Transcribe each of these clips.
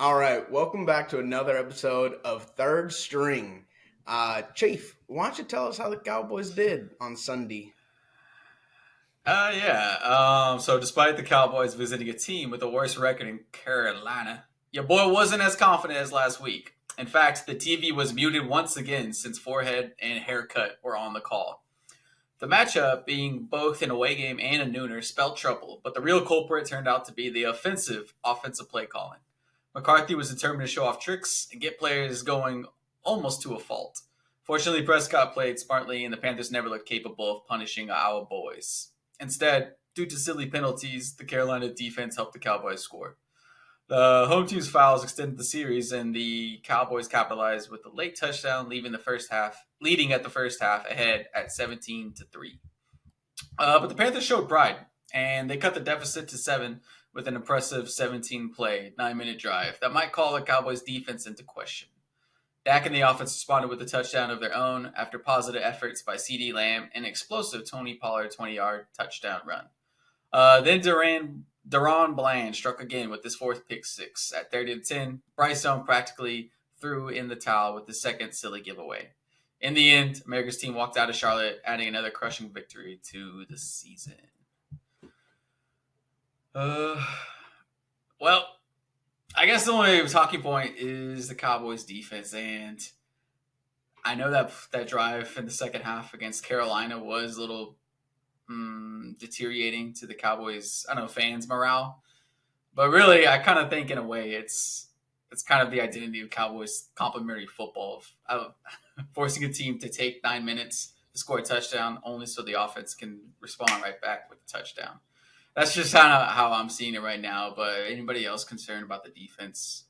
All right, welcome back to another episode of Third String. Chief, why don't you tell us how the Cowboys did on Sunday? So despite the Cowboys visiting a team with the worst record in Carolina, your boy wasn't as confident as last week. In fact, the TV was muted once again since forehead and haircut were on the call. The matchup, being both an away game and a nooner, spelled trouble, but the real culprit turned out to be the offensive play calling. McCarthy was determined to show off tricks and get players going almost to a fault. Fortunately, Prescott played smartly, and the Panthers never looked capable of punishing our boys. Instead, due to silly penalties, the Carolina defense helped the Cowboys score. The home team's fouls extended the series, and the Cowboys capitalized with a late touchdown, leading at the first half ahead at 17-3. But the Panthers showed pride, and they cut the deficit to 7 with an impressive 17-play, 9-minute drive that might call the Cowboys' defense into question. Dak and the offense responded with a touchdown of their own after positive efforts by CeeDee Lamb and an explosive Tony Pollard 20-yard touchdown run. Then Deron Bland struck again with his fourth pick six. At 30-10, Bryce Young practically threw in the towel with the second silly giveaway. In the end, America's team walked out of Charlotte, adding another crushing victory to the season. Uh, well, I guess the only talking point is the Cowboys' defense, and I know that drive in the second half against Carolina was a little deteriorating to the Cowboys, I don't know, fans' morale. But really, I kind of think in a way it's kind of the identity of Cowboys complimentary football of forcing a team to take 9 minutes to score a touchdown only so the offense can respond right back with a touchdown. That's just kind of how I'm seeing it right now. But anybody else concerned about the defense?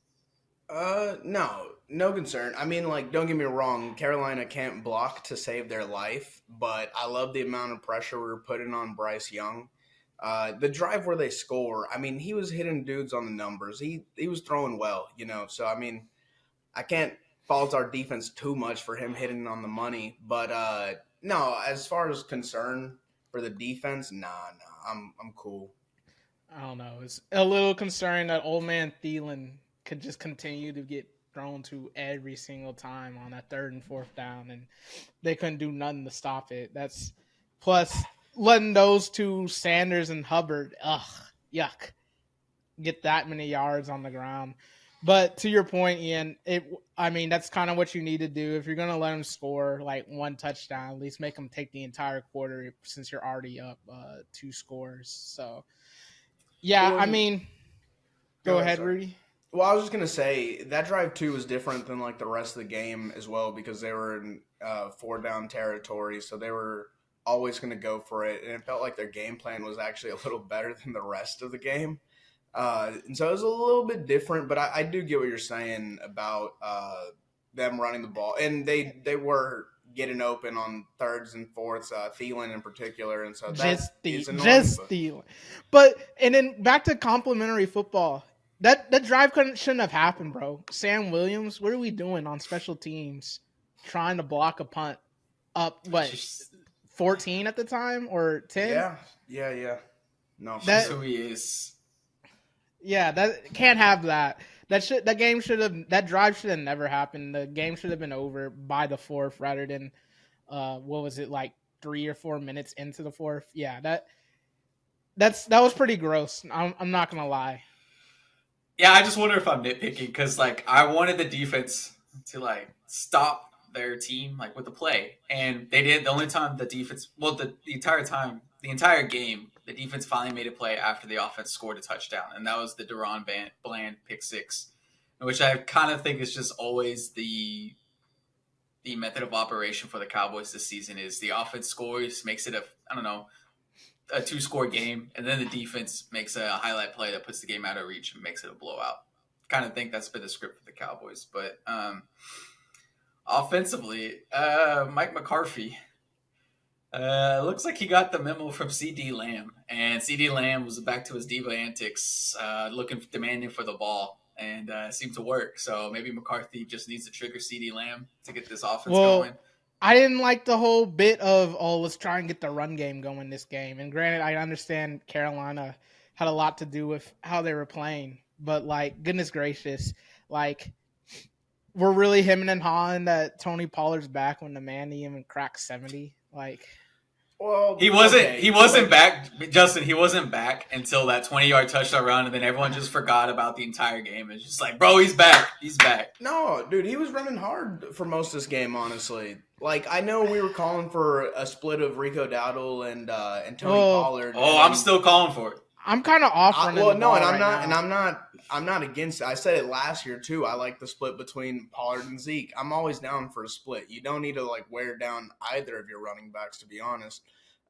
No concern. I mean, like, don't get me wrong, Carolina can't block to save their life, but I love the amount of pressure we are putting on Bryce Young. The drive where they score, I mean, he was hitting dudes on the numbers. He was throwing well, you know. So I mean, I can't fault our defense too much for him hitting on the money. But no, as far as concern for the defense, nah, I'm cool. I don't know. It's a little concerning that old man Thielen could just continue to get thrown to every single time on that third and fourth down, and they couldn't do nothing to stop it. That's plus letting those two Sanders and Hubbard, yuck, get that many yards on the ground. But to your point, Ian, I mean, that's kind of what you need to do if you're going to let them score like one touchdown. At least make them take the entire quarter since you're already up two scores. So, yeah, I Well, mean, go go ahead, ahead, sorry. Rudy. Well, I was just gonna say that drive too was different than like the rest of the game as well because they were in four down territory, so they were always gonna go for it, and it felt like their game plan was actually a little better than the rest of the game. And so it was a little bit different, but I do get what you're saying about them running the ball, and they were getting open on thirds and fourths, Thielen in particular, and so that is annoying. Just stealing. But and then back to complimentary football. That drive shouldn't have happened, bro. Sam Williams, what are we doing on special teams? Trying to block a punt up It's what just 14 at the time or 10? Yeah. No, it's for That just sure. who he is. yeah, that can't have that. That drive should have never happened. The game should have been over by the fourth rather than what was it like 3 or 4 minutes into the fourth? Yeah, that was pretty gross. I'm not gonna lie. Yeah, I just wonder if I'm nitpicking because like I wanted the defense to like stop their team like with the play, and they did. The only time the defense, well, the entire time, the entire game, the defense finally made a play after the offense scored a touchdown, and that was the Bland pick six, which I kind of think is just always the method of operation for the Cowboys this season is the offense scores, makes it a I don't know a two-score game, and then the defense makes a highlight play that puts the game out of reach and makes it a blowout. Kind of think that's been the script for the Cowboys, but offensively, Mike McCarthy looks like he got the memo from CeeDee Lamb, and CeeDee Lamb was back to his diva antics, demanding for the ball, and seemed to work. So maybe McCarthy just needs to trigger CeeDee Lamb to get this offense going. Well, I didn't like the whole bit of let's try and get the run game going this game. And granted, I understand Carolina had a lot to do with how they were playing, but like, goodness gracious, like, we're really hemming and hawing that Tony Pollard's back when the man didn't even crack 70. Like, Well, He wasn't. okay, He wasn't like, back, Justin. He wasn't back until that 20-yard touchdown run, and then everyone just forgot about the entire game. It's just like, bro, he's back. He's back. no, dude, he was running hard for most of this game, honestly. Like, I know we were calling for a split of Rico Dowdle and Tony Pollard. Oh, I'm still calling for it. I'm kind of off running the ball and I'm not against it. I said it last year too. I like the split between Pollard and Zeke. I'm always down for a split. You don't need to like wear down either of your running backs, to be honest.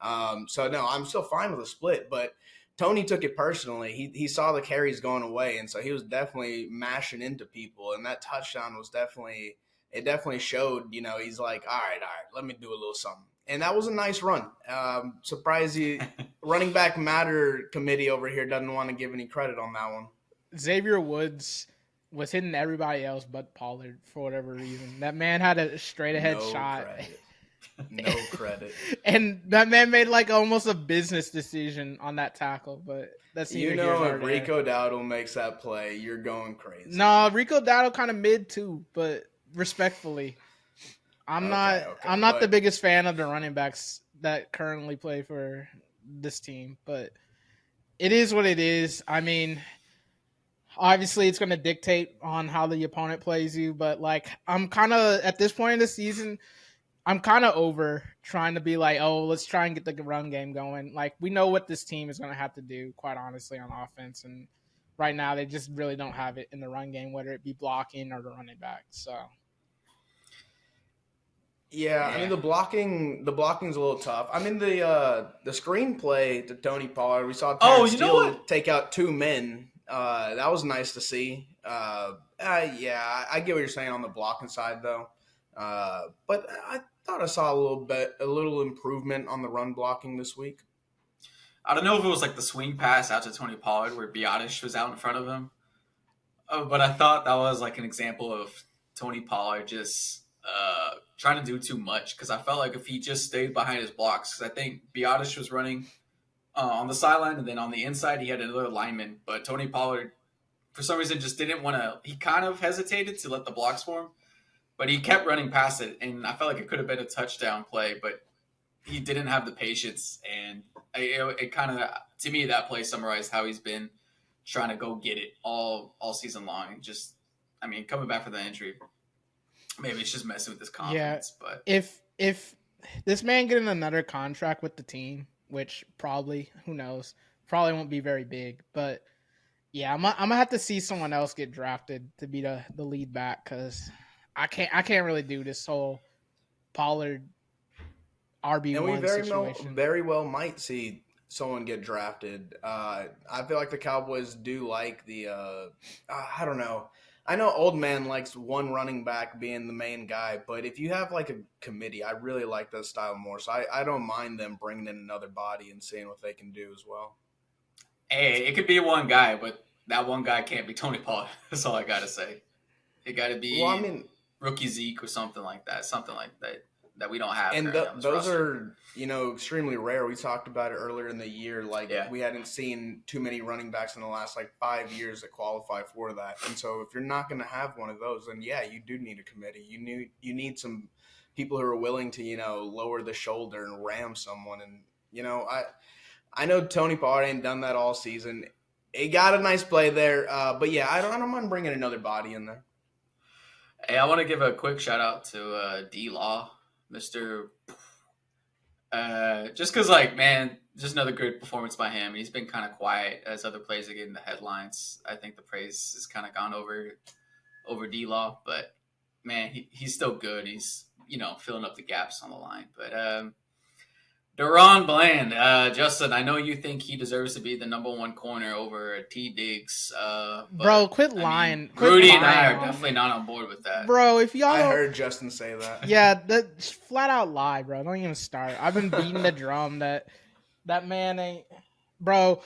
So no, I'm still fine with a split, but Tony took it personally. He saw the carries going away, and so he was definitely mashing into people. And that touchdown was definitely showed. He's like, all right, let me do a little something. And that was a nice run. Surprised you, running back matter committee over here doesn't want to give any credit on that one. Xavier Woods was hitting everybody else but Pollard for whatever reason. That man had a straight ahead shot. Credit. No credit. And that man made like almost a business decision on that tackle, but that's if Rico Dowdle makes that play, you're going crazy. No, Rico Dowdle kind of mid too, but respectfully, I'm not the biggest fan of the running backs that currently play for this team, but it is what it is. I mean, obviously it's going to dictate on how the opponent plays you, but like, I'm kind of at this point in the season, I'm kind of over trying to be like, oh, let's try and get the run game going. Like, we know what this team is going to have to do, quite honestly, on offense. And right now, they just really don't have it in the run game, whether it be blocking or the running back. So, yeah, I mean, the blocking's a little tough. I mean, the screenplay to Tony Pollard, we saw Terrence Steele take out two men. That was nice to see. Yeah, I get what you're saying on the blocking side, though. But I thought I saw a little improvement on the run blocking this week. I don't know if it was like the swing pass out to Tony Pollard where Biotish was out in front of him. But I thought that was like an example of Tony Pollard just trying to do too much, because I felt like if he just stayed behind his blocks, because I think Biotish was running on the sideline, and then on the inside he had another lineman. But Tony Pollard, for some reason, just didn't want to – he kind of hesitated to let the blocks form. But he kept running past it, and I felt like it could have been a touchdown play, but he didn't have the patience. And it kind of, to me, that play summarized how he's been trying to go get it all season long. And just, I mean, coming back from the injury, maybe it's just messing with his confidence. Yeah, but if this man getting another contract with the team, which probably, who knows, probably won't be very big, but yeah, I'm gonna have to see someone else get drafted to be the lead back, because I can't really do this whole Pollard RB1 situation. Very well might see someone get drafted. I feel like the Cowboys do like the I don't know. I know old man likes one running back being the main guy, but if you have like a committee, I really like that style more. So I don't mind them bringing in another body and seeing what they can do as well. Hey, it could be one guy, but that one guy can't be Tony Pollard. That's all I got to say. It got to be rookie Zeke or something like that that we don't have. And those are, extremely rare. We talked about it earlier in the year. We hadn't seen too many running backs in the last 5 years that qualify for that. And so if you're not going to have one of those, then yeah, you do need a committee. You need some people who are willing to, lower the shoulder and ram someone. And, I know Tony Pollard ain't done that all season. He got a nice play there. But yeah, I don't mind bringing another body in there. Hey, I want to give a quick shout out to D-Law, Mr. Just because, man, just another good performance by him. He's been kind of quiet as other players are getting the headlines. I think the praise has kind of gone over D-Law, but man, he's still good. He's filling up the gaps on the line. But Deron Bland, Justin, I know you think he deserves to be the number one corner over T. Diggs. Bro, quit lying. Rudy and I are definitely not on board with that. Bro, if y'all... I heard Justin say that. Yeah, that's flat out lie, bro. Don't even start. I've been beating the drum that man ain't... Bro,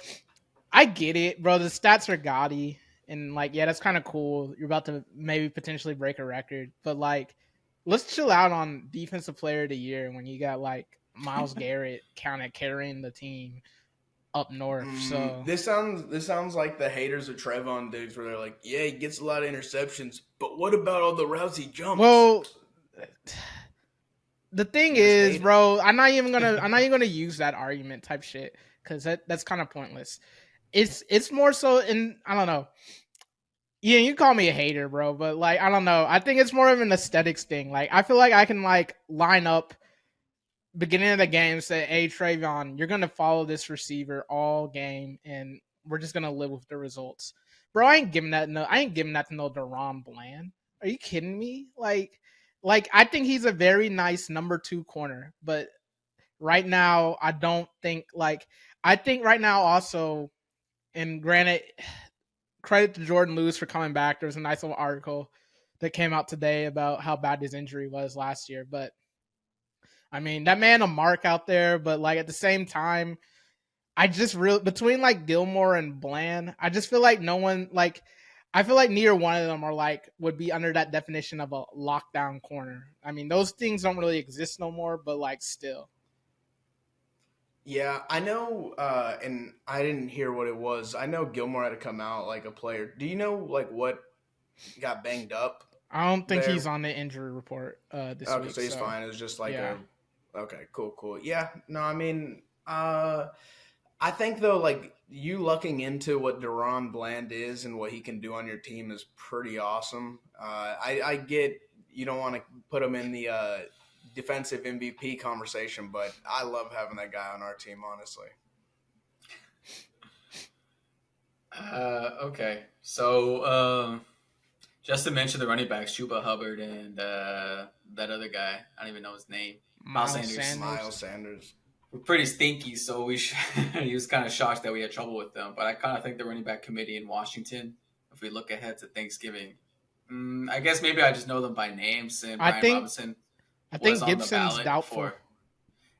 I get it, bro. The stats are gaudy. And, that's kind of cool. You're about to maybe potentially break a record. But, let's chill out on Defensive Player of the Year when you got, Myles Garrett kind of carrying the team up north. So This sounds like the haters of Trevon Diggs, where they're like, yeah, he gets a lot of interceptions, but what about all the routes he jumps? well, the thing You just is, hate it. bro, I'm not even gonna use that argument type shit because that's kind of pointless. It's more so in I don't know. Yeah, you call me a hater, bro, but like I don't know. I think it's more of an aesthetics thing. Like I feel like I can like line up beginning of the game, say, "Hey, Trayvon, you're gonna follow this receiver all game, and we're just gonna live with the results." Bro, I ain't giving that. No, I ain't giving that to no Deron Bland. Are you kidding me? Like I think he's a very nice number 2 corner, but right now I don't think like I think right now also. And granted, credit to Jordan Lewis for coming back. There was a nice little article that came out today about how bad his injury was last year. But I mean, that man a mark out there, but like at the same time, I just really between like Gilmore and Bland, I just feel like no one like I feel like neither one of them are like would be under that definition of a lockdown corner. I mean, those things don't really exist no more, but like still. Yeah, I know, and I didn't hear what it was. I know Gilmore had to come out like a player. Do you know like what got banged up I don't think he's there? on the injury report this Okay, week. so he's So fine. It was just like yeah. a okay, cool. Yeah, no, I mean, I think though, like you looking into what Deron Bland is and what he can do on your team is pretty awesome. I get you don't want to put him in the defensive MVP conversation, but I love having that guy on our team, honestly. Okay. So, just to mention the running backs, Chuba Hubbard and that other guy. I don't even know his name. Miles Miles Sanders. Sanders. Miles Sanders. We're pretty stinky, so we he was kind of shocked that we had trouble with them. But I kind of think the running back committee in Washington, if we look ahead to Thanksgiving, I guess maybe I just know them by name. Since I Brian think Robinson I was think on the Gibson's ballot doubtful. for.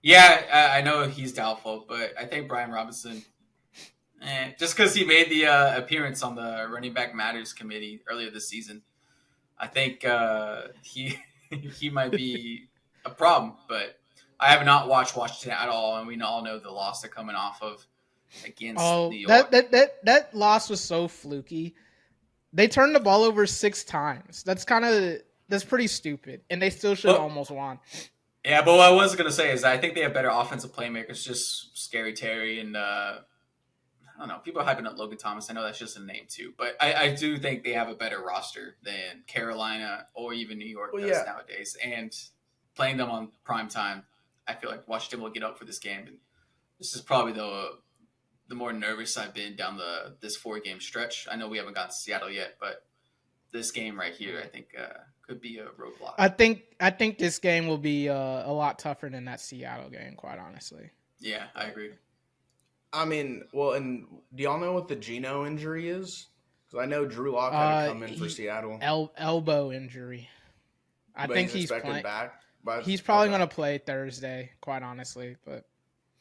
Yeah, I know he's doubtful, but I think Brian Robinson, just because he made the appearance on the Running Back Matters committee earlier this season, I think he he might be a problem. But I have not watched Washington at all, and we all know the loss they're coming off of against New Oh, that York. that that that loss was so fluky. They turned the ball over 6 times. That's pretty stupid, and they still should have But almost won. yeah, but what I was gonna say is I think they have better offensive playmakers. Just Scary Terry and I don't know. People are hyping up Logan Thomas. I know that's just a name too, but I do think they have a better roster than Carolina or even New York Well, does yeah, nowadays. And playing them on prime time, I feel like Washington will get up for this game. And this is probably the more nervous I've been down this 4 game stretch. I know we haven't gotten to Seattle yet, but this game right here, I think could be a roadblock. I think this game will be a lot tougher than that Seattle game. Quite honestly, Yeah, I agree. I mean, well, and do y'all know what the Geno injury is? Because I know Drew Lock had to come in for he Seattle, elbow injury. I but think he's he's expected playing. back. But He's probably okay, gonna play Thursday. Quite honestly, but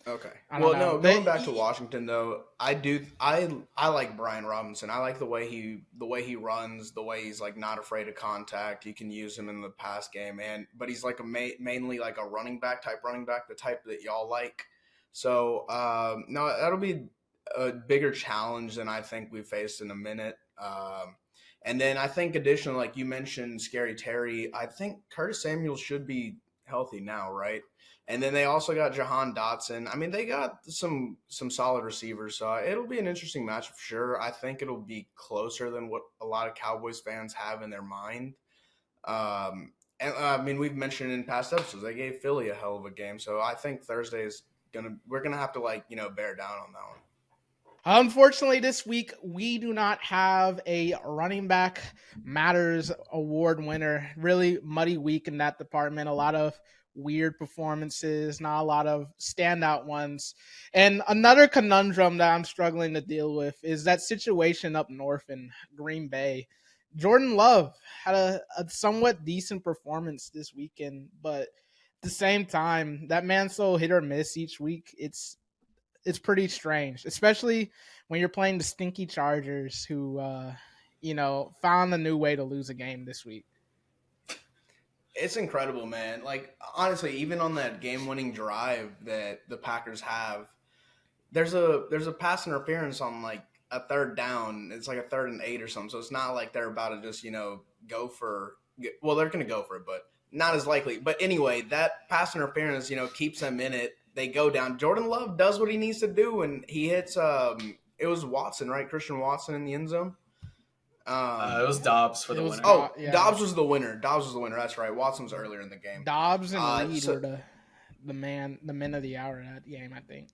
okay. I don't Well, know. no, going back to Washington though, I like Brian Robinson. I like the way he runs, the way he's like not afraid of contact. You can use him in the pass game, but he's like mainly like a running back, the type that y'all like. So no, that'll be a bigger challenge than I think we faced in a minute. And then I think additionally, like you mentioned, Scary Terry, I think Curtis Samuel should be healthy now, right? And then they also got Jahan Dotson. I mean, they got some solid receivers, so it'll be an interesting match for sure. I think it'll be closer than what a lot of Cowboys fans have in their mind. And I mean, we've mentioned in past episodes they gave Philly a hell of a game, so I think Thursday is we're gonna have to bear down on that one. Unfortunately, this week we do not have a running back matters award winner. Really muddy week in that department. A lot of weird performances, not a lot of standout ones. And another conundrum that I'm struggling to deal with is that situation up north in Green Bay. Jordan Love had a somewhat decent performance this weekend, but at the same time, that man's so hit or miss each week. It's pretty strange, especially when you're playing the stinky Chargers, who found a new way to lose a game this week. It's incredible, man. Like honestly, even on that game-winning drive that the Packers have, there's a pass interference on like a third down. It's like a 3rd and 8 or something. So it's not like they're about to just go for. Well, they're going to go for it, but not as likely. But anyway, that pass interference keeps them in it. They go down. Jordan Love does what he needs to do, and he hits. It was Watson, right? Christian Watson in the end zone. It was Dobbs for the winner. Oh, yeah. Dobbs was the winner. That's right. Watson was earlier in the game. Dobbs and Reed were the men of the hour in that game, I think.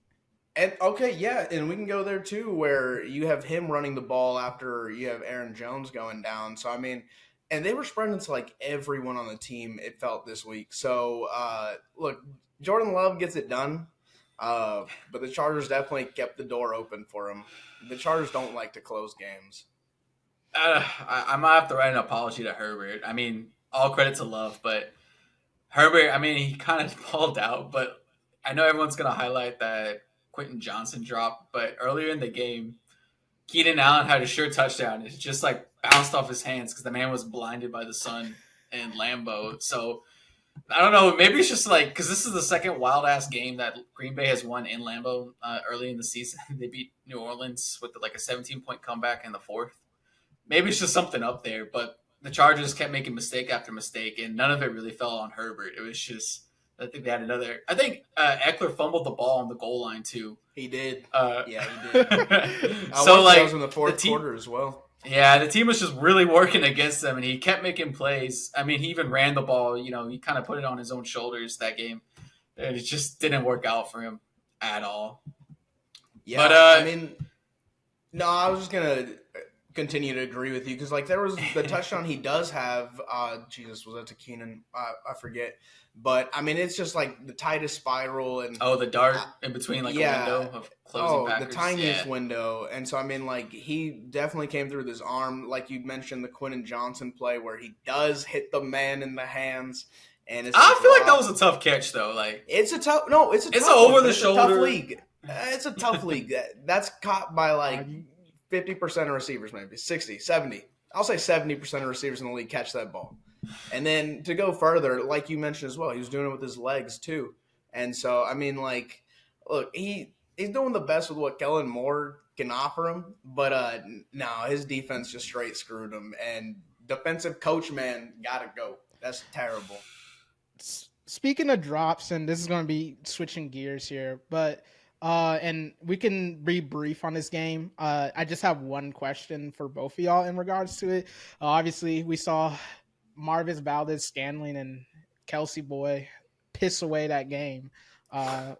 And okay, yeah, and we can go there too, where you have him running the ball after you have Aaron Jones going down. So I mean, and they were spreading to like everyone on the team. It felt this week. So look, Jordan Love gets it done, but the Chargers definitely kept the door open for him. The Chargers don't like to close games. I might have to write an apology to Herbert. I mean, all credit to Love, but Herbert, I mean, he kind of balled out, but I know everyone's going to highlight that Quentin Johnson drop, but earlier in the game, Keenan Allen had a sure touchdown. It just like bounced off his hands because the man was blinded by the sun in Lambeau. So I don't know. Maybe it's just like because this is the second wild ass game that Green Bay has won in Lambeau early in the season. They beat New Orleans with like a 17-point comeback in the 4th. Maybe it's just something up there, but the Chargers kept making mistake after mistake, and none of it really fell on Herbert. It was just. I think they had another. I think Eckler fumbled the ball on the goal line too. He did. Yeah, he did. So like that was in the fourth quarter as well. Yeah, the team was just really working against them, and he kept making plays. I mean, he even ran the ball. He kind of put it on his own shoulders that game, and it just didn't work out for him at all. Yeah, but I mean, no, I was just gonna continue to agree with you because like there was the touchdown he does have. Jesus, was that to Keenan? I forget. But I mean, it's just like the tightest spiral and the dart in between like a window of closing Packers. The tiniest window. And so I mean, like he definitely came through with his arm, like you mentioned the Quentin Johnson play where he does hit the man in the hands. And I feel like that was a tough catch though. Like it's a over the shoulder. It's a tough league. It's a tough league. That's caught by like 50% of receivers, maybe 60, 70. I'll say 70% of receivers in the league catch that ball. And then to go further, like you mentioned as well, he was doing it with his legs too. And so, I mean, like, look, he's doing the best with what Kellen Moore can offer him. But no, his defense just straight screwed him. And defensive coach, man, got to go. That's terrible. Speaking of drops, and this is going to be switching gears here, but and we can be brief on this game. I just have one question for both of y'all in regards to it. Obviously, we saw Marvis Valdez, Scantling, and Kelsey Boy piss away that game on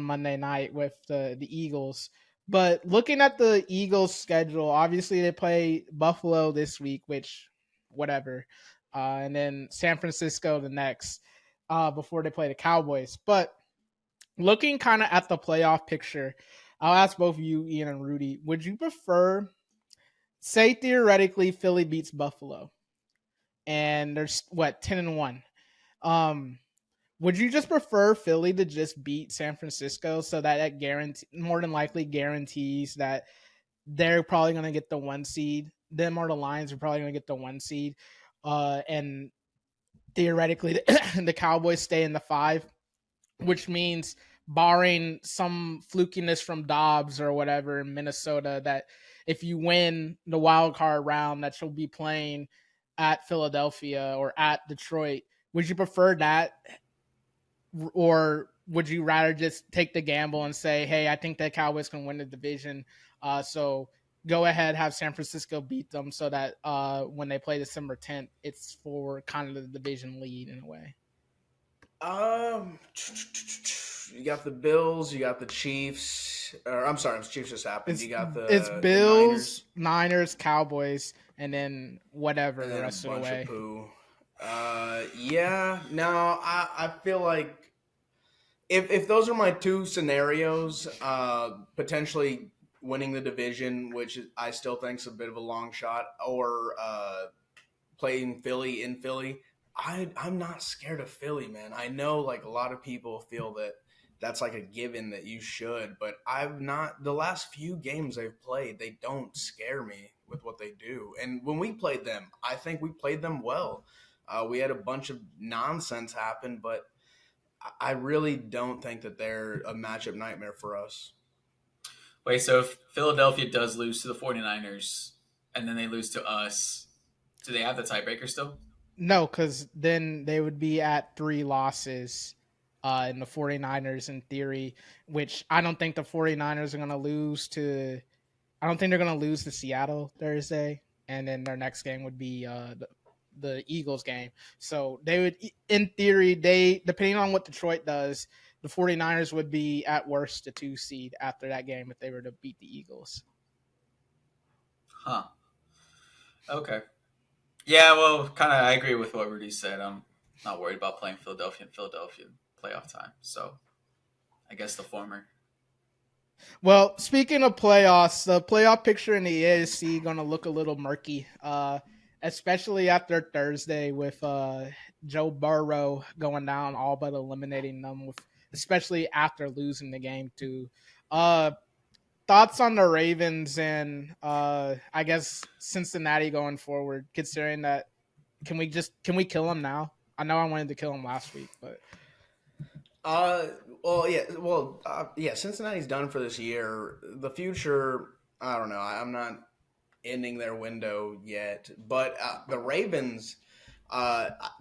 Monday night with the Eagles. But looking at the Eagles' schedule, obviously they play Buffalo this week, which whatever, and then San Francisco the next before they play the Cowboys. But looking kind of at the playoff picture, I'll ask both of you, Ian and Rudy, would you prefer, say theoretically, Philly beats Buffalo? And there's 10-1. Would you just prefer Philly to just beat San Francisco so that more than likely guarantees that they're probably going to get the 1 seed? Them or the Lions are probably going to get the 1 seed, and theoretically the Cowboys stay in the 5, which means barring some flukiness from Dobbs or whatever in Minnesota, that if you win the wild card round, that you'll be playing at Philadelphia or at Detroit. Would you prefer that, or would you rather just take the gamble and say, hey, I think the Cowboys can win the division, so go ahead, have San Francisco beat them so that when they play December 10th, it's for kind of the division lead in a way? You got the Bills, you got the Chiefs. I'm sorry, the Chiefs just happened. You got it's Bills, Niners, Cowboys, and then whatever and the rest of the way. I feel like if those are my two scenarios, potentially winning the division, which I still think is a bit of a long shot, or playing Philly in Philly, I'm not scared of Philly, man. I know like a lot of people feel that that's like a given that you should, but I've not. The last few games they've played, they don't scare me with what they do. And when we played them, I think we played them well. We had a bunch of nonsense happen, but I really don't think that they're a matchup nightmare for us. Wait, so if Philadelphia does lose to the 49ers and then they lose to us, do they have the tiebreaker still? No, because then they would be at 3 losses in the 49ers in theory, which I don't think the 49ers are going to lose to. I don't think they're going to lose to Seattle Thursday. And then their next game would be the Eagles game. So they would, in theory, depending on what Detroit does, the 49ers would be at worst the 2 seed after that game if they were to beat the Eagles. Huh. Okay. Yeah, well, kind of, I agree with what Rudy said. I'm not worried about playing Philadelphia in Philadelphia playoff time. So I guess the former. Well, speaking of playoffs, the playoff picture in the AFC going to look a little murky, especially after Thursday with Joe Burrow going down, all but eliminating them, especially after losing the game too. Thoughts on the Ravens and I guess Cincinnati going forward, considering that can we kill them now? I know I wanted to kill them last week, but yeah. Cincinnati's done for this year. The future, I don't know. I'm not ending their window yet, but the Ravens,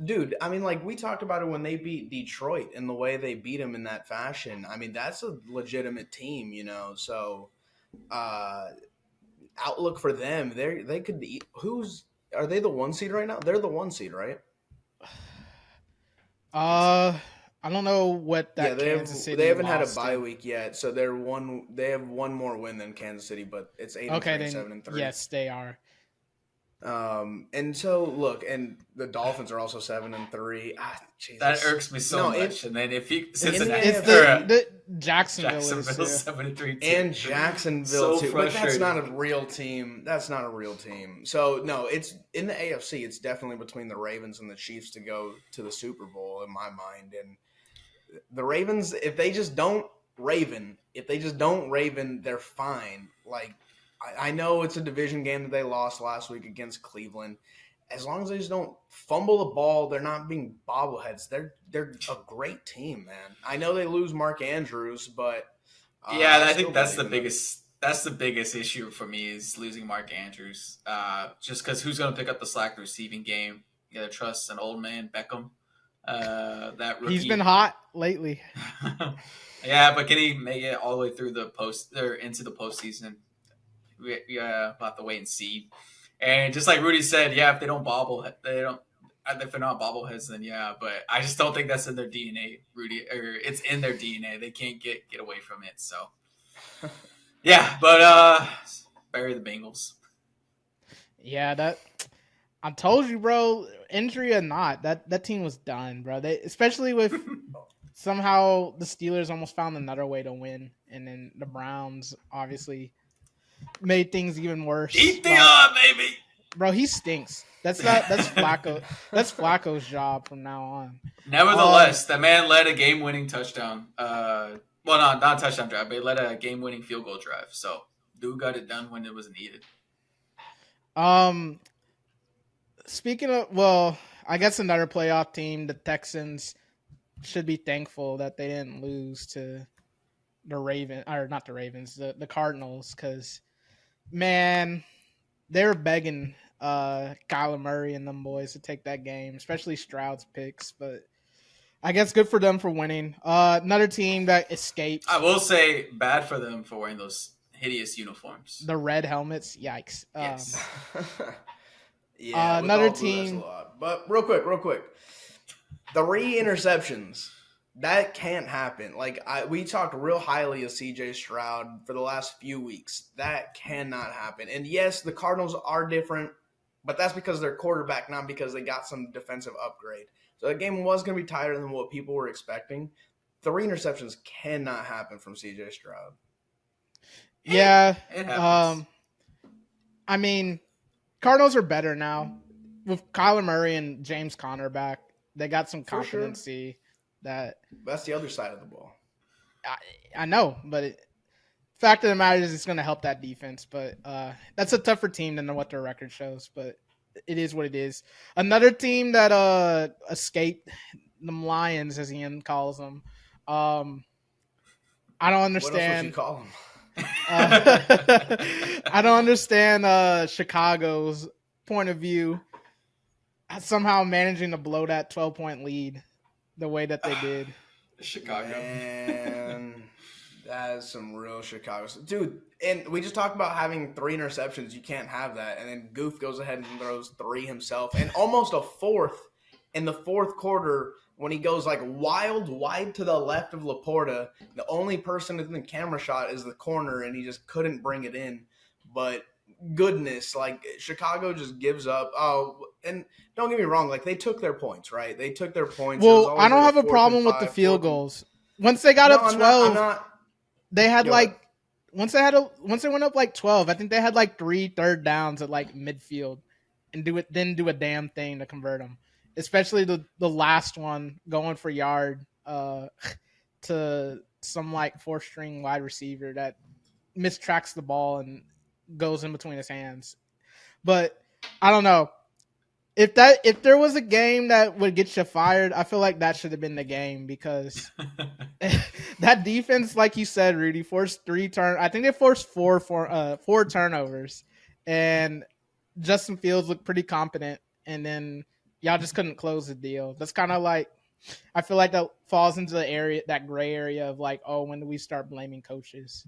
dude. I mean, like we talked about it when they beat Detroit and the way they beat them in that fashion. I mean, that's a legitimate team, you know. So, outlook for them, they could be. Are they the 1 seed right now? They're the 1 seed, right? I don't know what that Kansas City. They haven't had a lost bye in. week yet, so they have one more win than Kansas City, but it's 8 and 3, 7 and 3. Yes, they are. And so look, and the Dolphins are also 7 and 3. Jesus. That irks me so much. And then if Cincinnati, it's the Jacksonville is 7-3 and Jacksonville so too, but that's frustrating. not a real team. That's not a real team. So no, it's in the AFC. It's definitely between the Ravens and the Chiefs to go to the Super Bowl in my mind. And the Ravens, if they just don't Raven, they're fine. Like I know it's a division game that they lost last week against Cleveland. As long as they just don't fumble the ball, they're not being bobbleheads. They're a great team, man. I know they lose Mark Andrews, but yeah, I think that's the biggest. That's the biggest issue for me is losing Mark Andrews. Just because who's going to pick up the slack receiving game? You got to trust an old man Beckham. That rookie. He's been hot lately. Yeah, but can he make it all the way through the into the postseason? We have to wait and see. And just like Rudy said, yeah, if they don't bobble, if they're not bobbleheads, then yeah. But I just don't think that's in their DNA, Rudy, or it's in their DNA. They can't get away from it. So yeah, but bury the Bengals. Yeah, I told you, bro. Injury or not, that team was done, bro. Especially with somehow the Steelers almost found another way to win, and then the Browns obviously made things even worse. Eat the up, baby. Bro, he stinks. That's Flacco. That's Flacco's job from now on. Nevertheless, the man led a game-winning touchdown. Well, not a touchdown drive, but he led a game-winning field goal drive. So, dude got it done when it was needed. Speaking of, well, I guess another playoff team, the Texans, should be thankful that they didn't lose to the Cardinals, because man, they were begging Kyler Murray and them boys to take that game, especially Stroud's picks. But I guess good for them for winning. Another team that escaped. I will say, bad for them for wearing those hideous uniforms. The red helmets, yikes. Yes. Yeah, another team. But real quick, the 3 interceptions. That can't happen. Like we talked real highly of CJ Stroud for the last few weeks. That cannot happen. And yes, the Cardinals are different, but that's because they're quarterback, not because they got some defensive upgrade. So the game was going to be tighter than what people were expecting. 3 interceptions cannot happen from CJ Stroud. Yeah. It happens. I mean, Cardinals are better now with Kyler Murray and James Conner back. They got some competency. That's the other side of the ball. I know, but fact of the matter is it's going to help that defense. But that's a tougher team than what their record shows. But it is what it is. Another team that escaped them Lions, as Ian calls them. I don't understand. What else would you call them? I don't understand Chicago's point of view. Somehow managing to blow that 12-point lead the way that they did. Chicago. Man, that is some real Chicago. Dude, and we just talked about having 3 interceptions. You can't have that. And then Goof goes ahead and throws 3 himself. And almost a fourth in the fourth quarter when he goes like wide to the left of Laporta. The only person in the camera shot is the corner, and he just couldn't bring it in. But goodness, like Chicago just gives up. Oh, and don't get me wrong, like they took their points, right? They took their points. Well, I don't have a problem with the field goals. Once they got up 12, they had like once they went up like 12, I think they had like 3 third downs at like midfield, and didn't do a damn thing to convert them. Especially the last one going for yard to some like 4th-string wide receiver that mistracks the ball and goes in between his hands. But I don't know. If there was a game that would get you fired, I feel like that should have been the game, because that defense, like you said, Rudy, forced 3 I think they forced 4 turnovers, and Justin Fields looked pretty competent, and then y'all just couldn't close the deal. That's kind of like, I feel like that falls into the area, that gray area of like, oh, when do we start blaming coaches?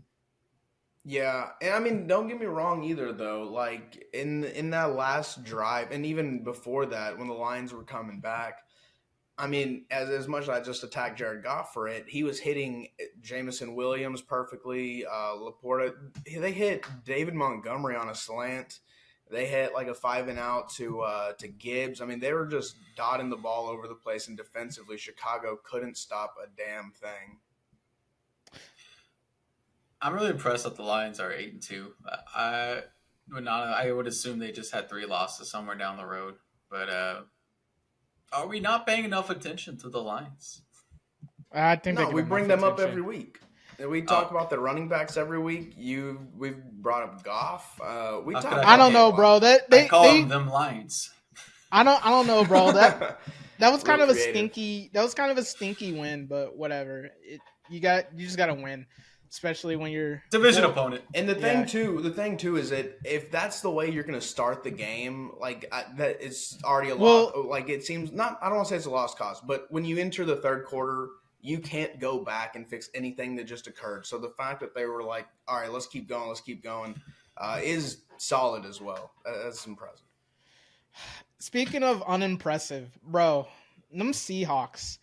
Yeah, and I mean, don't get me wrong either, though. Like in that last drive, and even before that, when the Lions were coming back, I mean, as much as I just attacked Jared Goff for it, he was hitting Jamison Williams perfectly. Laporta, they hit David Montgomery on a slant. They hit like a 5-and-out to Gibbs. I mean, they were just dotting the ball over the place, and defensively, Chicago couldn't stop a damn thing. I'm really impressed that the Lions are 8-2. I would assume they just had 3 losses somewhere down the road. But are we not paying enough attention to the Lions? I think we bring them up every week. And we talk about the running backs every week. We've brought up Goff. I don't know, bro. They call them Lions. I don't know, bro. That was kind of stinky. That was kind of a stinky win, but whatever. You just got to win. Especially when you're division opponent. And the thing too is that if that's the way you're going to start the game, like that it's already a loss. Like it seems not. I don't want to say it's a lost cause, but when you enter the third quarter, you can't go back and fix anything that just occurred. So the fact that they were like, all right, let's keep going, is solid as well. That's impressive. Speaking of unimpressive, bro, them Seahawks.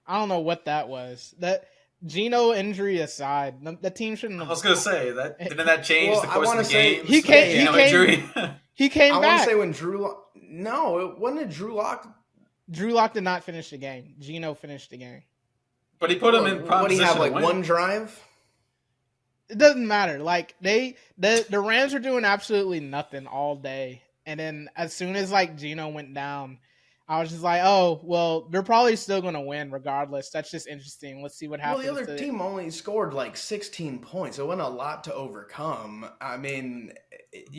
I don't know what that was. That Geno injury aside, the team shouldn't have. I was gonna say that didn't that change the course of the game? He came I back. want to say when Drew Lock. No, it wasn't Drew Lock. Drew Lock did not finish the game. Geno finished the game. But he put him in prime position. What do you have, like one drive? It doesn't matter. Like the Rams were doing absolutely nothing all day, and then as soon as like Geno went down, I was just like, oh, well, they're probably still going to win regardless. That's just interesting. Let's see what happens. Well, the other team only scored like 16 points. It wasn't a lot to overcome. I mean,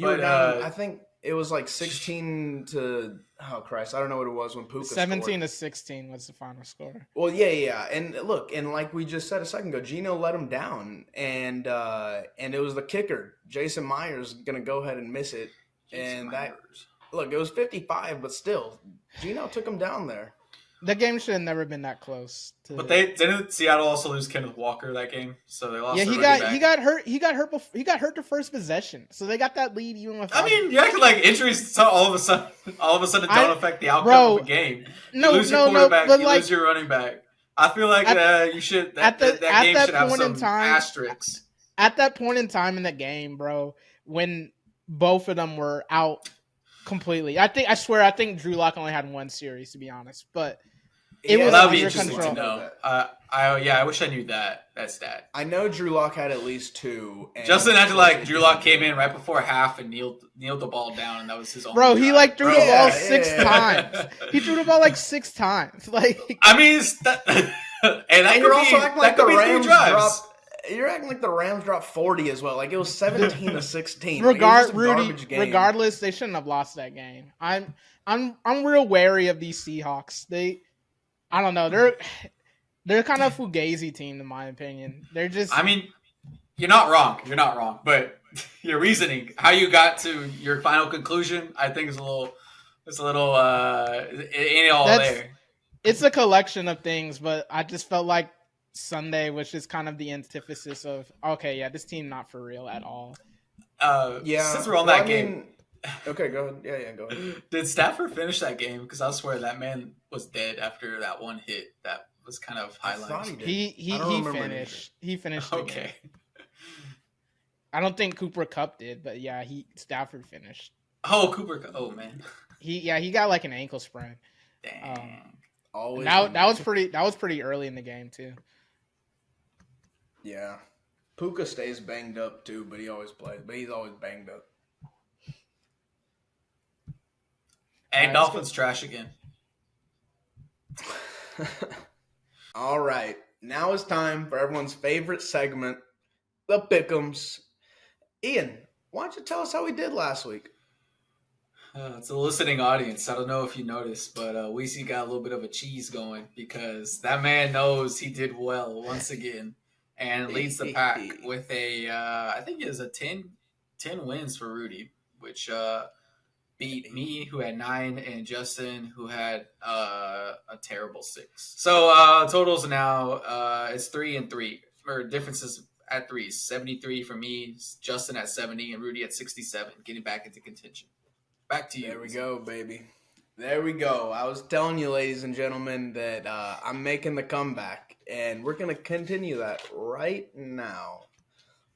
were down, I think it was like 16 to, oh, Christ. I don't know what it was when Puka 17 to 16 was the final score. Well, yeah. And look, and like we just said a second ago, Geno let him down. And it was the kicker, Jason Myers, going to go ahead and miss it. Look, it was 55, but still, Geno took him down there. The game should have never been that close. But didn't Seattle also lose Kenneth Walker that game, so they lost. Yeah, he got hurt. He got hurt the first possession, so they got that lead even with. I mean, you acting like injuries all of a sudden don't affect the outcome of a game. You lose your quarterback, you lose your running back. I feel like you should that game should have some asterisks. At that point in time in the game, bro, when both of them were out completely. I think Drew Lock only had 1 series, to be honest, but it was under control. I wish I knew that stat. I know Drew Lock had at least 2. Justin acted like Drew Lock came in right before half and kneeled the ball down, and that was his only. Bro, he like threw the ball 6 times. He threw the ball like 6 times. Like, I mean, and you're also acting like the Rams dropped. You're acting like the Rams dropped 40 as well. Like it was 17 to 16. Regardless, they shouldn't have lost that game. I'm real wary of these Seahawks. I don't know. They're kind of a fugazi team in my opinion. They're just. I mean, You're not wrong. You're not wrong. But your reasoning, how you got to your final conclusion, I think is a little. It's a little. It ain't all there. It's a collection of things, but I just felt like Sunday was just kind of the antithesis of okay, yeah, this team not for real at all. Since we're on that game. Mean, okay, go ahead. Yeah, go ahead. Did Stafford finish that game? Because I swear that man was dead after that one hit. That was kind of highlighted. He finished. He finished. Okay. I don't think Cooper Kupp did, but yeah, Stafford finished. Oh, Cooper Kupp. Oh man. He got like an ankle sprain. Dang. Always. That was pretty early in the game too. Yeah. Puka stays banged up too, but he always plays. But he's always banged up. And Dolphins trash again. All right. Now it's time for everyone's favorite segment, the Pick'ems. Ian, why don't you tell us how we did last week? It's a listening audience. I don't know if you noticed, but Weezy got a little bit of a cheese going because that man knows he did well once again and leads the pack with I think it was a 10 wins for Rudy, which beat me, who had 9, and Justin, who had a terrible 6. So totals now it's 3-3, or differences at 3. 73 for me, Justin at 70, and Rudy at 67, getting back into contention. Back to you. There we go, baby. There we go. I was telling you, ladies and gentlemen, that I'm making the comeback, and we're going to continue that right now.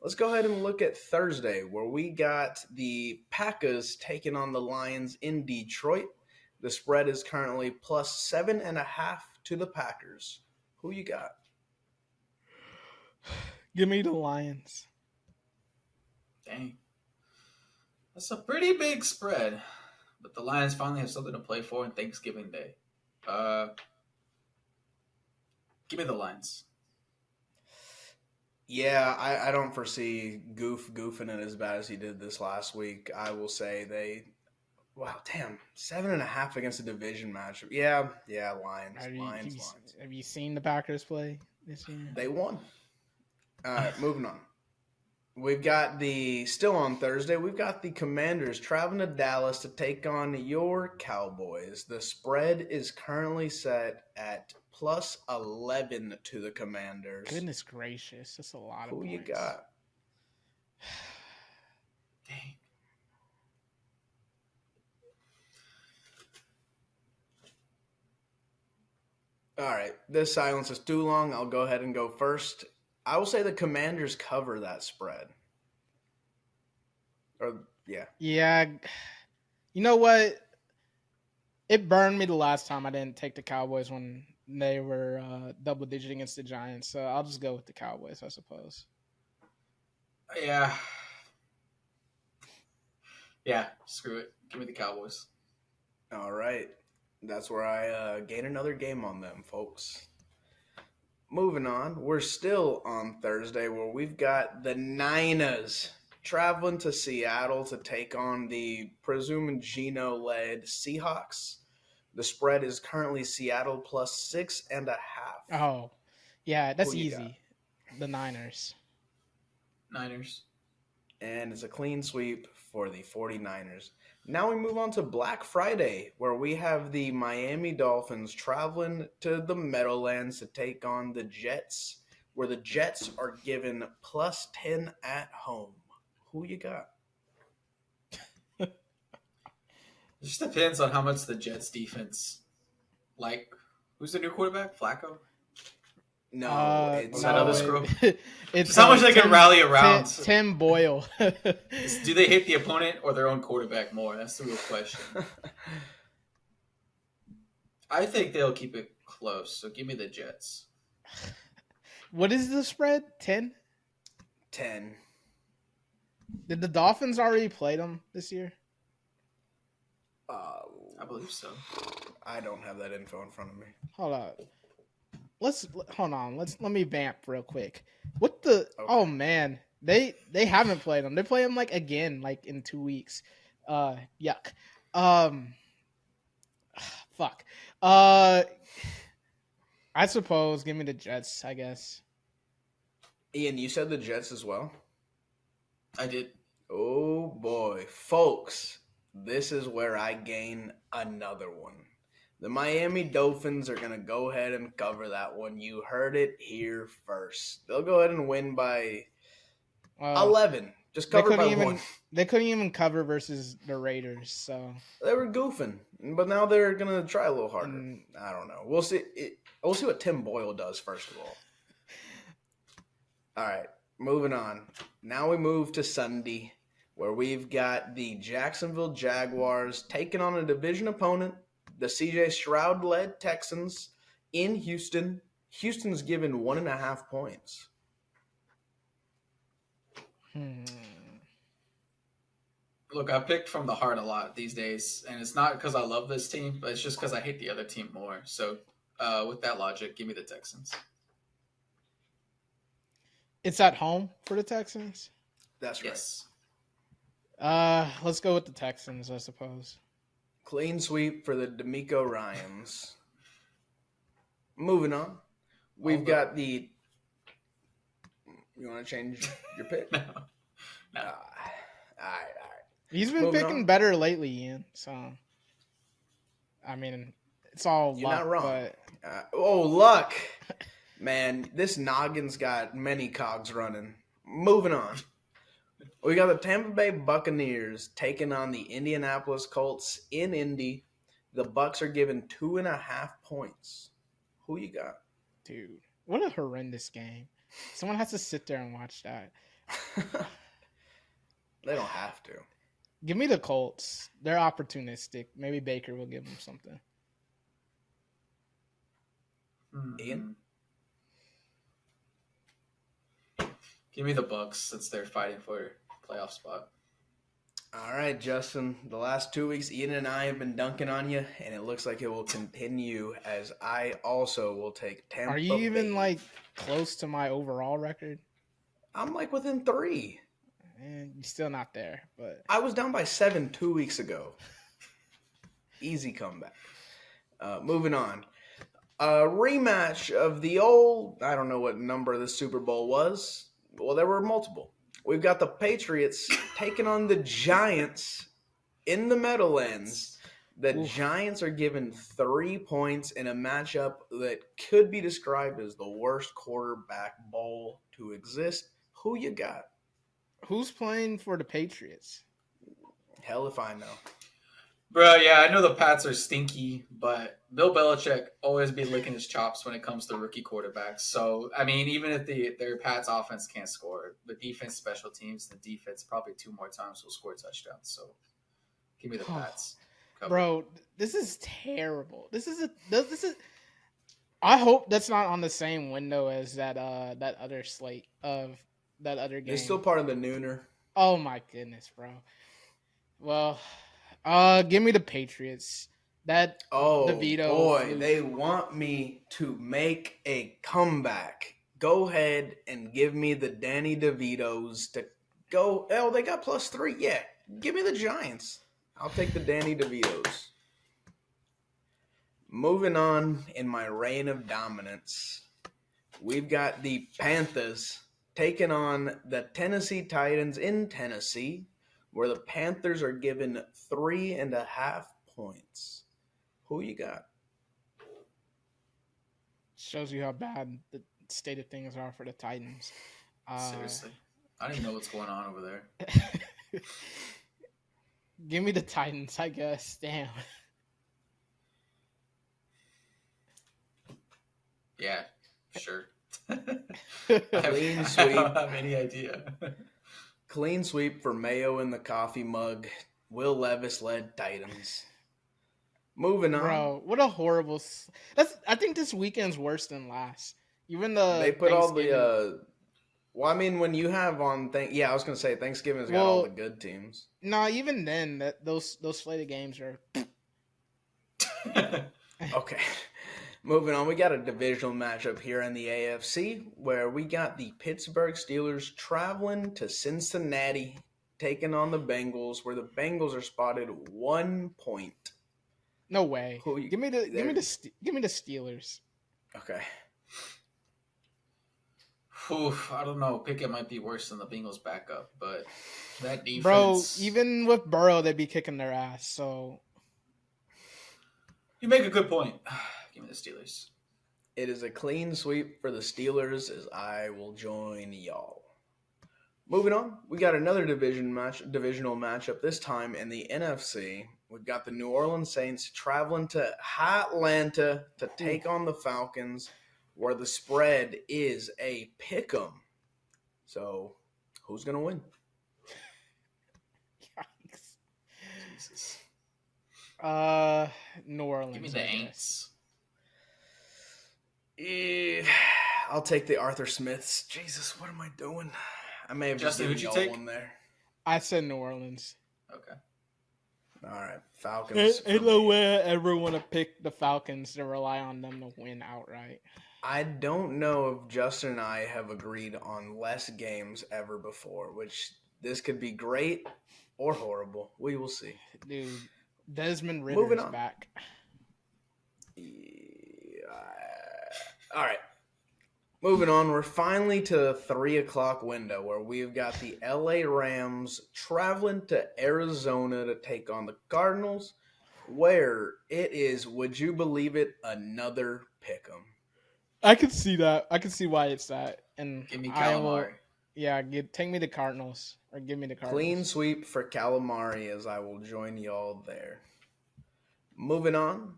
Let's go ahead and look at Thursday, where we got the Packers taking on the Lions in Detroit. The spread is currently plus 7.5 to the Packers. Who you got? Give me the Lions. Dang. That's a pretty big spread. But the Lions finally have something to play for on Thanksgiving Day. Give me the Lions. Yeah, I don't foresee goofing it as bad as he did this last week. I will say wow, damn, 7.5 against a division matchup. Yeah, Lions. Have you seen the Packers play this year? They won. All right, moving on. We've got still on Thursday, we've got the Commanders traveling to Dallas to take on your Cowboys. The spread is currently set at plus 11 to the Commanders. Goodness gracious, that's a lot of points. Who you got? Dang. All right, this silence is too long. I'll go ahead and go first. I will say the Commanders cover that spread. Yeah. Yeah. You know what? It burned me the last time I didn't take the Cowboys when they were double-digit against the Giants. So I'll just go with the Cowboys, I suppose. Yeah. Yeah, screw it. Give me the Cowboys. All right. That's where I gain another game on them, folks. Moving on, we're still on Thursday where we've got the Niners traveling to Seattle to take on the presumed Geno-led Seahawks. The spread is currently Seattle plus 6.5. Oh, yeah, that's Who you got? easy. The Niners. And it's a clean sweep for the 49ers. Now we move on to Black Friday, where we have the Miami Dolphins traveling to the Meadowlands to take on the Jets, where the Jets are given plus 10 at home. Who you got? It just depends on how much the Jets defense like. Who's the new quarterback? Flacco? No, it's another screw. It's just how much they can rally around. Tim Boyle. Do they hit the opponent or their own quarterback more? That's the real question. I think they'll keep it close, so give me the Jets. What is the spread? 10? 10. Did the Dolphins already play them this year? I believe so. I don't have that info in front of me. Hold on. Hold on. Let me vamp real quick. What the? Okay. Oh man, they haven't played them. They play them like again, like in 2 weeks. Yuck. Fuck. I suppose give me the Jets. I guess. Ian, you said the Jets as well? I did. Oh boy, folks, this is where I gain another one. The Miami Dolphins are going to go ahead and cover that one. You heard it here first. They'll go ahead and win by Well, 11. Just they covered couldn't by even one. they couldn't even cover versus the Raiders. So They were goofing, but now they're going to try a little harder. and I don't know. We'll see. We'll see what Tim Boyle does first of all. All right, moving on. Now we move to Sunday, where we've got the Jacksonville Jaguars taking on a division opponent, the C.J. Stroud-led Texans in Houston. Houston's given 1.5 points. Look, I picked from the heart a lot these days, and it's not because I love this team, but it's just because I hate the other team more. So, with that logic, give me the Texans. it's at home for the Texans. That's right. Yes. Let's go with the Texans, I suppose. Clean sweep for the D'Amico Ryans. Moving on. We've got the... You want to change your pick? No. No. All right. He's been Moving picking on. better lately, Ian. So, I mean, it's all You're luck, not wrong. but Luck. Man, this noggin's got many cogs running. Moving on. We got the Tampa Bay Buccaneers taking on the Indianapolis Colts in Indy. The Bucks are given 2.5 points. Who you got? dude, what a horrendous game. Someone has to sit there and watch that. They don't have to. Give me the Colts. They're opportunistic. Maybe Baker will give them something. Ian? Give me the Bucks since they're fighting for a playoff spot. All right, Justin. The last 2 weeks, Ian and I have been dunking on you, and it looks like it will continue as I also will take Tampa Are you even Bay. close to my overall record? I'm within 3. You're still not there, but I was down by 7 2 weeks ago. Easy comeback. Moving on. A rematch of the old, I don't know what number the Super Bowl was. Well, there were multiple. We've got the Patriots taking on the Giants in the Meadowlands. The Giants are given 3 points in a matchup that could be described as the worst quarterback bowl to exist. Who you got? who's playing for the Patriots? Hell if I know. Bro, yeah, I know the Pats are stinky, but Bill Belichick always be licking his chops when it comes to rookie quarterbacks. So, I mean, even if their Pats offense can't score, the defense, special teams, the defense probably 2 more times will score touchdowns. So, give me the Pats. Cover. Bro, this is terrible. This is. I hope that's not on the same window as that other slate of that other game. It's still part of the nooner. Oh my goodness, bro. Well, give me the Patriots. That DeVito boy, fluke. they want me to make a comeback. Go ahead and give me the Danny DeVitos to go. Oh, they got +3. Yeah, give me the Giants. I'll take the Danny DeVitos. Moving on in my reign of dominance, we've got the Panthers taking on the Tennessee Titans in Tennessee, where the Panthers are given 3.5 points. Who you got? Shows you how bad the state of things are for the Titans. Seriously. I don't even know what's going on over there. Give me the Titans, I guess. Damn. Yeah, sure. Clean sweep. I don't have any idea. Clean sweep for Mayo in the coffee mug. Will Levis led Titans. Moving on. Bro, what a horrible. I think this weekend's worse than last. Even the They put all Thanksgiving- the. Well, I mean, when you have on I was gonna say Thanksgiving's got all the good teams. No, even then, those slated games are. Okay. Moving on, we got a divisional matchup here in the AFC where we got the Pittsburgh Steelers traveling to Cincinnati, taking on the Bengals, where the Bengals are spotted 1 point. No way. Who you- Give me the Steelers. Okay. I don't know. Pickett might be worse than the Bengals backup, but that Bro, defense. even with Burrow, they'd be kicking their ass. So You make a good point. Give me the Steelers. It is a clean sweep for the Steelers as I will join y'all. Moving on, we got another divisional matchup, this time in the NFC. We've got the New Orleans Saints traveling to Atlanta to take on the Falcons, where the spread is a pick'em. So, who's going to win? yikes. Jesus. New Orleans. Give me the I guess. Aints. I'll take the Arthur Smiths. Jesus, what am I doing? I may have Justin, just who'd given you y'all take? one there. I said New Orleans. Okay. All right, Falcons. Ain't no way I ever want to pick the Falcons to rely on them to win outright. I don't know if Justin and I have agreed on less games ever before, which this could be great or horrible. We will see. Dude, Desmond Moving Ritter's on. back. All right. Moving on, we're finally to the 3 o'clock window where we've got the LA Rams traveling to Arizona to take on the Cardinals, where it is, would you believe it, another pick'em. I can see that. I can see why it's that. And Give me I will. Calamari. Yeah, take me the Cardinals or give me the Cardinals. Clean sweep for Calamari as I will join y'all there. Moving on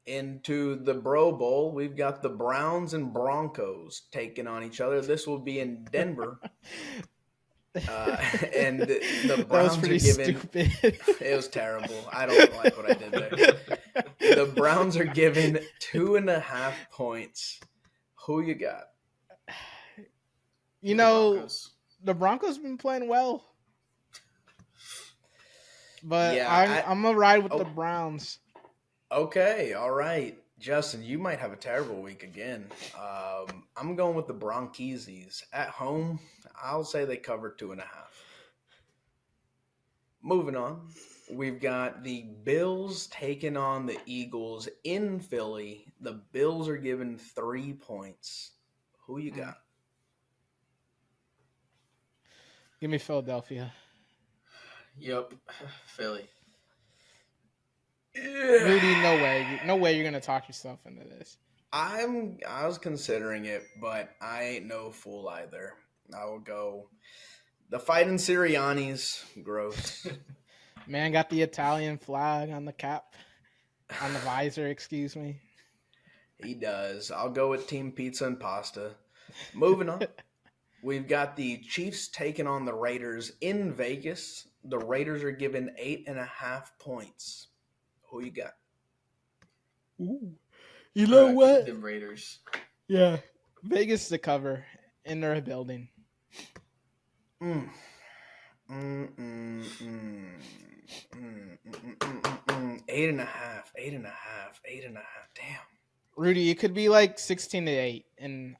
into the Bro Bowl, we've got the Browns and Broncos taking on each other. This will be in Denver. And the Browns that was pretty are given. stupid. It was terrible. I don't like what I did there. The Browns are given 2.5 points. Who you got? You know, Broncos. the Broncos been playing well, but Yeah, I'm gonna ride with oh. the Browns. Okay, all right. Justin, you might have a terrible week again. I'm going with the Bronchies. At home, I'll say they cover 2.5. Moving on, we've got the Bills taking on the Eagles in Philly. The Bills are given 3 points. Who you got? Give me Philadelphia. Yep. Philly. Rudy, no way you're gonna talk yourself into this. I was considering it, but I ain't no fool either. I will go the Fighting Siriannis. Gross. Man got the Italian flag on the cap, on the visor. Excuse me. He does. I'll go with Team Pizza and Pasta. Moving on. We've got the Chiefs taking on the Raiders in Vegas. The Raiders are given 8.5 points. Who you got? Ooh. You know what? The Raiders. Yeah, Vegas to cover in their building. 8.5. Damn. Rudy, it could be like 16-8, and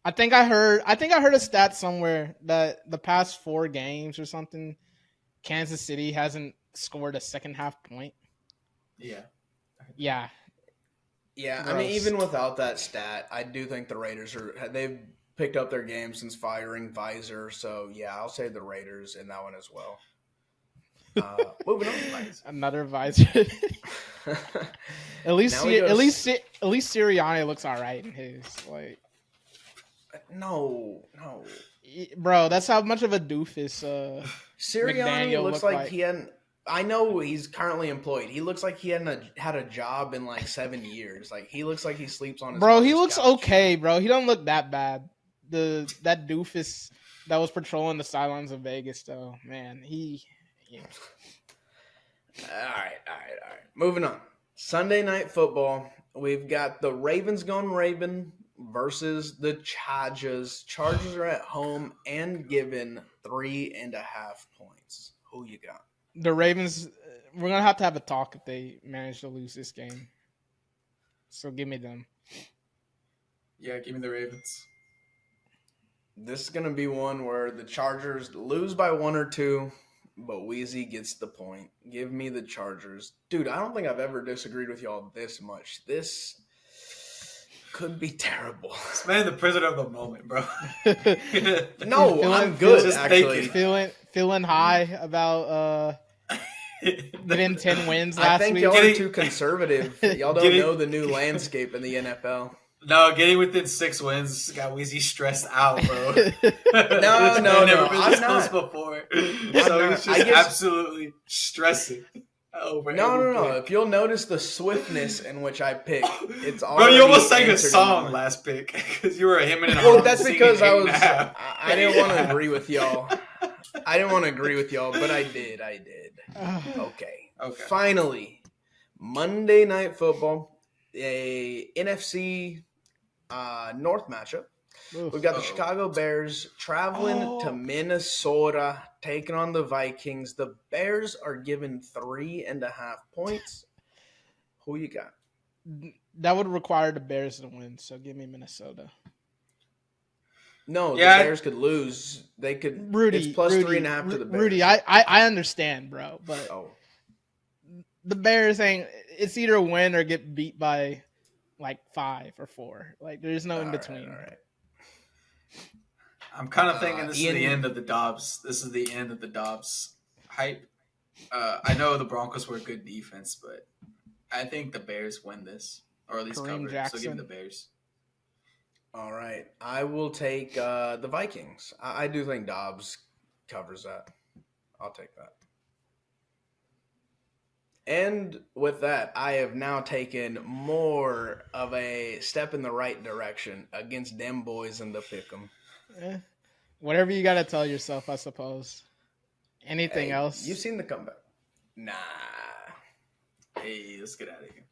I think I heard a stat somewhere that the past 4 games or something, Kansas City hasn't scored a second half point. Yeah. Yeah. Yeah, Gross. I mean, even without that stat, I do think the Raiders they've picked up their game since firing Visor. So, yeah, I'll say the Raiders in that one as well. Moving on. Another visor. At least Sirianni looks all right in his No. Bro, that's how much of a doofus Sirianni McDaniel looks looked like he hadn't. I know he's currently employed. He looks like he hadn't had a job in like 7 years. Like he looks like he sleeps on his. Bro, he mother's looks couch. okay, bro. He don't look that bad. That doofus that was patrolling the sidelines of Vegas, though, man, yeah. All right. Moving on. Sunday Night Football. We've got the Ravens going Raven versus the Chargers. Chargers are at home and given 3.5 points. Who you got? The Ravens, we're going to have a talk if they manage to lose this game. So give me them. Yeah, give me the Ravens. This is going to be one where the Chargers lose by 1 or 2, but Wheezy gets the point. Give me the Chargers. Dude, I don't think I've ever disagreed with y'all this much. could be terrible. This man, the prisoner of the moment, bro. No, I'm good, just actually. feeling high about getting 10 wins last I think week. y'all are too conservative. Y'all don't know the new landscape in the NFL. No, getting within 6 wins got Weezy stressed out, bro. No, never been this I'm close not. before. I'm So not. he's just absolutely stressing over every No. pick. If you'll notice the swiftness in which I pick, it's Bro, already you almost sang a answered in song my- last pick because you were him and Well, that's because I was. I didn't want to agree with y'all. I didn't want to agree with y'all, but I did. Okay. Finally, Monday Night Football, a NFC North matchup. We've got the Chicago Bears traveling to Minnesota, taking on the Vikings. The Bears are given 3.5 points. Who you got? That would require the Bears to win, so give me Minnesota. No, the Bears could lose. They could. Rudy, it's plus Rudy, 3.5 to the Bears. Rudy, I understand, bro, but the Bears ain't. It's either win or get beat by like 5 or 4. Like there's no in between. All right. I'm kind of thinking this Ian, is the end of the Dobbs. This is the end of the Dobbs hype. I know the Broncos were a good defense, but I think the Bears win this, or at least Kareem cover. Jackson. So give me the Bears. All right. I will take the Vikings. I do think Dobbs covers that. I'll take that. And with that, I have now taken more of a step in the right direction against them boys in the pick'em. Whatever you got to tell yourself, I suppose. Anything else? You've seen the comeback. Nah. Hey, let's get out of here.